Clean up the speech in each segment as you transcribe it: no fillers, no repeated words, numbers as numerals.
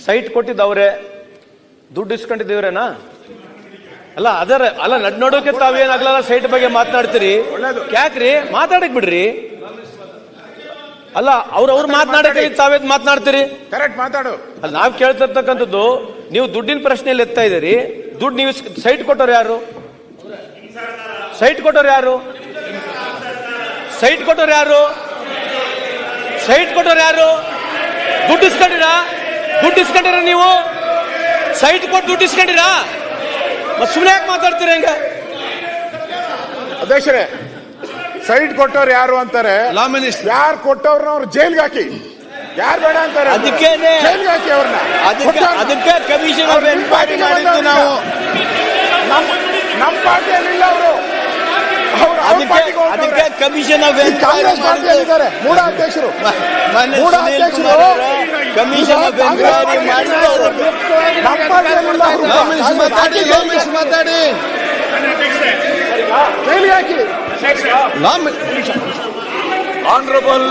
Site ಕೊಟ್ಟಿದ್ದವ್ರೆ, ದುಡ್ಡು ಇಸ್ಕೊಂಡಿದ್ದೀವ್ರೇನಾ? ಅಲ್ಲ ಅದರ ಅಲ್ಲ ನಡ್ನೋಡೋಕೆ ತಾವೇನಾಗ್ಲಲ್ಲ ಸೈಟ್ ಬಗ್ಗೆ ಮಾತನಾಡ್ತೀರಿ, ಯಾಕ್ರಿ ಮಾತಾಡಕ್ ಬಿಡ್ರಿ. ಅಲ್ಲ ಅವ್ರು ಮಾತನಾಡಕ್ಕೆ ತಾವೇದ್ ಮಾತನಾಡ್ತೀರಿ? ಕರೆಕ್ಟ್ ಮಾತಾಡು. ಅಲ್ಲ ನಾವ್ ಕೇಳ್ತಿರ್ತಕ್ಕಂಥದ್ದು ನೀವು ದುಡ್ಡಿನ ಪ್ರಶ್ನೆಯಲ್ಲಿ ಎತ್ತಾ ಇದ್ದೀರಿ. ದುಡ್ಡು ನೀವು ಸೈಟ್ ಕೊಟ್ಟವ್ರು ಯಾರು? ಸೈಟ್ ಕೊಟ್ಟವ್ರು ಯಾರು? ಸೈಟ್ ಕೊಟ್ಟವ್ರು ಯಾರು? ಸೈಟ್ ಕೊಟ್ಟವ್ರು ಯಾರು? ದುಡ್ಡು ಇಸ್ಕೊಂಡಿರಾ? ದುಡ್ಡು ಇಸ್ಕೊಂಡಿರ ನೀವು? ಸೈಟ್ ಕೊಟ್ಟು ದುಡ್ಡು ಇಸ್ಕೊಂಡಿರಾ? ಮತ್ತೆ ಸುಮ್ಮನೆ ಯಾಕೆ ಮಾತಾಡ್ತೀರ ಹೆಂಗ? ಅಧ್ಯಕ್ಷರೇ, ಸೈಟ್ ಕೊಟ್ಟವ್ರು ಯಾರು ಅಂತಾರೆ, ಲಾ ಮಿನಿಸ್ಟರ್ ಯಾರು ಕೊಟ್ಟವ್ರನ್ನ ಅವ್ರು ಜೈಲ್ಗೆ ಹಾಕಿ, ಯಾರು ಬೇಡ ಅಂತಾರೆ ಅದಕ್ಕೇನೆ ಜೈಲ್ಗೆ ಹಾಕಿ ಅವ್ರನ್ನ. ಅದಕ್ಕೆ ಕಮಿಷನ್ ಎನ್ಕ್ವೈರಿ ಮಾಡಿದ್ದು ನಾವು. ನಮ್ಮ ಪಾರ್ಟಿಯಲ್ಲಿಲ್ಲ ಅವರು, ಅದಕ್ಕೆ ಕಮಿಷನ್ ಆಫ್ ಕಾಂಗ್ರೆಸ್ ಪಾರ್ಟಿಯಲ್ಲಿದ್ದಾರೆ ಮೂಡ ಅಧ್ಯಕ್ಷರು. ಕಮಿಷನ್ ಆಫ್ ಎನ್ಕ್ವೈರಿ ಮಾಡಿದ್ದು ನಮ್ಮ ಪಾರ್ಟಿಯಲ್ಲಿಲ್ಲ ಅವರು. ಮಾತಾಡಿ ಜೈಲಿಗೆ ಹಾಕಿ. ಆನರಬಲ್.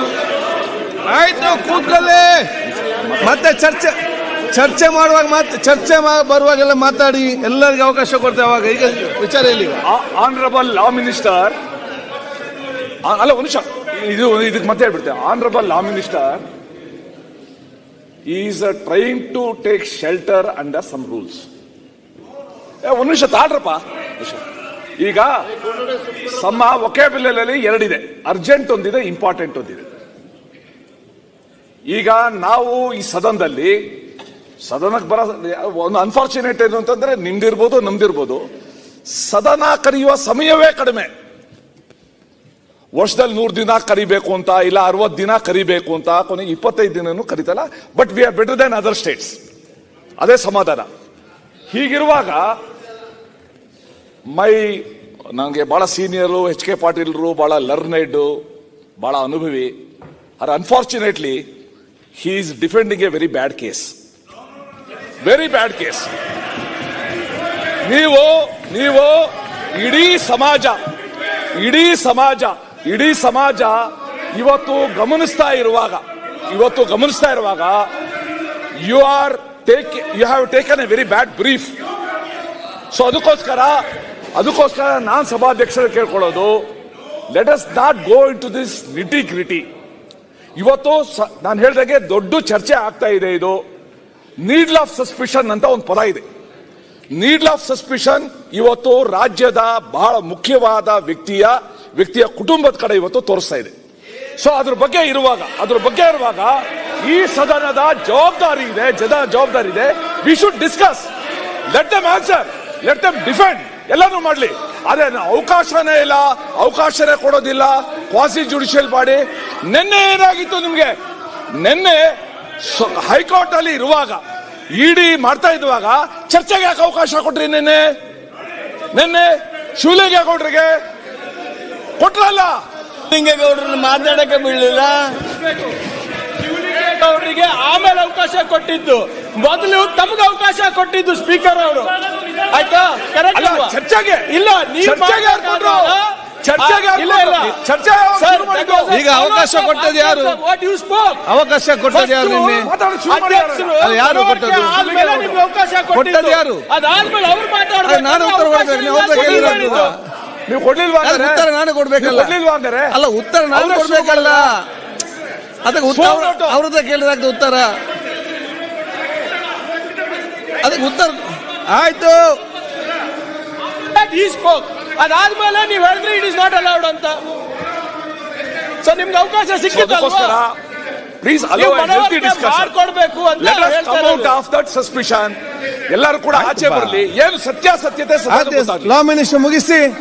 ಆಯ್ತು, ಕೂತ್ಕೊಳ್ಳಿ. ಮತ್ತೆ ಚರ್ಚೆ ಮಾಡುವಾಗ ಚರ್ಚೆ ಬರುವಾಗೆಲ್ಲ ಮಾತಾಡಿ, ಎಲ್ಲರಿಗೂ ಅವಕಾಶ ಕೊಡ್ತೇವೆ. ಅವಾಗ ಈಗ ವಿಚಾರ ಇಲ್ಲಿ ಆನರಬಲ್ ಲಾ ಮಿನಿಸ್ಟರ್, ಅಲ್ಲ ಒಂದು ನಿಮಿಷ, ಇದಕ್ಕೆ ಮತ್ತೆ ಹೇಳ್ಬಿಡ್ತೇವೆ. Honourable law minister is trying to take shelter under some rules. ಒಂದು ನಿಮಿಷ ತಾಳ್ರಪ್ಪ. ಈಗ ಸಮ ವೊಕ್ಯಾಬ್ಯುಲರಿ ಎರಡಿದೆ, ಅರ್ಜೆಂಟ್ ಒಂದಿದೆ, ಇಂಪಾರ್ಟೆಂಟ್ ಒಂದಿದೆ. ಈಗ ನಾವು ಈ ಸದನಕ್ಕೆ ಬರೋ ಒಂದು ಅನ್ಫಾರ್ಚುನೇಟ್ ಏನು ಅಂತಂದ್ರೆ, ನಿಮ್ದಿರ್ಬೋದು ನಮ್ದಿರ್ಬೋದು, ಸದನ ಕರೆಯುವ ಸಮಯವೇ ಕಡಿಮೆ. ವರ್ಷದಲ್ಲಿ 100 ದಿನ ಕರಿಬೇಕು ಅಂತ, ಇಲ್ಲ 60 ದಿನ ಕರಿಬೇಕು ಅಂತ, ಕೊನೆಗೆ 25 ದಿನನೂ ಕರಿತಲ್ಲ. But we are better than other states. ಅದೇ ಸಮಾಧಾನ. ಹೀಗಿರುವಾಗ ನನಗೆ ಬಹಳ ಸೀನಿಯರು ಎಚ್ ಕೆ ಪಾಟೀಲ್ರು, ಬಹಳ ಲರ್ನೆಡ್, ಬಹಳ ಅನುಭವಿ. Or unfortunately he is defending a very bad case. Very bad case. ನೀವು ಇಡೀ ಸಮಾಜ ಇವತ್ತು ಗಮನಿಸ್ತಾ ಇರುವಾಗ you have taken a very bad brief. So ಅದಕ್ಕೋಸ್ಕರ ನಾನು ಸಭಾಧ್ಯಕ್ಷರು ಕೇಳ್ಕೊಳ್ಳೋದು, let us not go into this nitty gritty. ಇವತ್ತು ನಾನು ಹೇಳಿದಾಗೆ ದೊಡ್ಡ ಚರ್ಚೆ ಆಗ್ತಾ ಇದೆ. ಇದು ನೀಡ್ಲ್ ಆಫ್ ಸಸ್ಪಿಷನ್ ಅಂತ ಒಂದು ಪದ ಇದೆ. ನೀಡ್ಲ್ ಆಫ್ ಸಸ್ಪಿಷನ್ ಇವತ್ತು ರಾಜ್ಯದ ಬಹಳ ಮುಖ್ಯವಾದ ವ್ಯಕ್ತಿಯ ಕುಟುಂಬದ ಕಡೆ ಇವತ್ತು ತೋರಿಸ್ತಾ ಇದೆ. ಸೊ ಅದ್ರ ಬಗ್ಗೆ ಇರುವಾಗ ಈ ಸದನದ ಜವಾಬ್ದಾರಿ ಇದೆ. We should discuss. Let them answer, let them defend, ಎಲ್ಲಾನು ಮಾಡ್ಲಿ. ಆದ್ರೆ ಅವಕಾಶನೇ ಕೊಡೋದಿಲ್ಲ ಕ್ವಾಸಿ ಜುಡಿಷಿಯಲ್ ಬಾಡಿ. ನಿನ್ನೆ ಏನಾಗಿತ್ತು ನಿಮ್ಗೆ? ನಿನ್ನೆ ಹೈಕೋರ್ಟ್ ಅಲ್ಲಿ ಇರುವಾಗ, ಇಡಿ ಮಾಡ್ತಾ ಇರುವಾಗ ಚರ್ಚೆಗೆ ಯಾಕೆ ಅವಕಾಶ ಕೊಟ್ರಿ? ನಿನ್ನೆ ಶಿವಲಿಂಗೇಗೌಡರಿಗೆ ಕೊಟ್ರಲ್ಲ, ಶಿವಲಿಂಗೇಗೌಡರನ್ನ ಮಾತಾಡಕ್ಕೆ ಬಿಡಲಿಲ್ಲ. ಅವರಿಗೆ ಆಮೇಲೆ ಅವಕಾಶ ಕೊಟ್ಟಿದ್ದು, ಮೊದಲು ತಮಗೆ ಅವಕಾಶ ಕೊಟ್ಟಿದ್ದು ಸ್ಪೀಕರ್ ಅವರು. ಆಯ್ತಾ? ಚರ್ಚೆಗೆ ಇಲ್ಲ, ನೀವು ಈಗ ಅವಕಾಶ ಕೊಟ್ಟದ್ದು ಯಾರು? ಅವಕಾಶ ಕೊಟ್ಟದ್ದು ಯಾರು? ನಿನ್ನೆ ಯಾರು ಕೊಟ್ಟದ್ದು? ಕೊಟ್ಟದ್ದು ಯಾರು? ಅದಾದ್ಮೇಲೆ ಅವ್ರು ಮಾತಾಡ್ತಾರೆ. ನಾನು ಉತ್ತರ ಕೊಡ್ಬೇಕು. ನೀವು ಕೊಡ್ಲಿಲ್ವಾ? ಉತ್ತರ ನಾನು ಕೊಡ್ಬೇಕಲ್ಲ. ಅಲ್ಲ, ಉತ್ತರ ನಾನು ಕೊಡ್ಬೇಕಲ್ಲ. ಅದಕ್ಕೆ ಅವ್ರದ್ದು ಕೇಳಿದಾಗ ಉತ್ತರ, ಅದಕ್ಕೆ ಉತ್ತರ ಆಯ್ತು. ಅದಾದ್ಮೇಲೆ ನೀವು ಹೇಳಿದ್ರೆ ಇಟ್ ಇಸ್ ನಾಟ್ ಅಲೌಡ್ ಅಂತ. ಸೊ ನಿಮ್ಗೆ ಅವಕಾಶ ಸಿಕ್ಕಿದ್ದಲ್ವಾ? ಪ್ಲೀಸ್ ಅಲೋ ಹೆಲ್ತಿ ಡಿಸ್ಕಷನ್ ಮಾಡ್ಕೊಡ್ಬೇಕು ಅಂತ. Let us come out of that suspicion. ಎಲ್ಲರೂ ಕೂಡ ಆಚೆ ಬರಲಿ, ಏನು ಸತ್ಯಾಸತ್ಯತೆ. ಲಾ ಮಿನಿಸ್ಟರ್ ಮುಗಿಸಿ.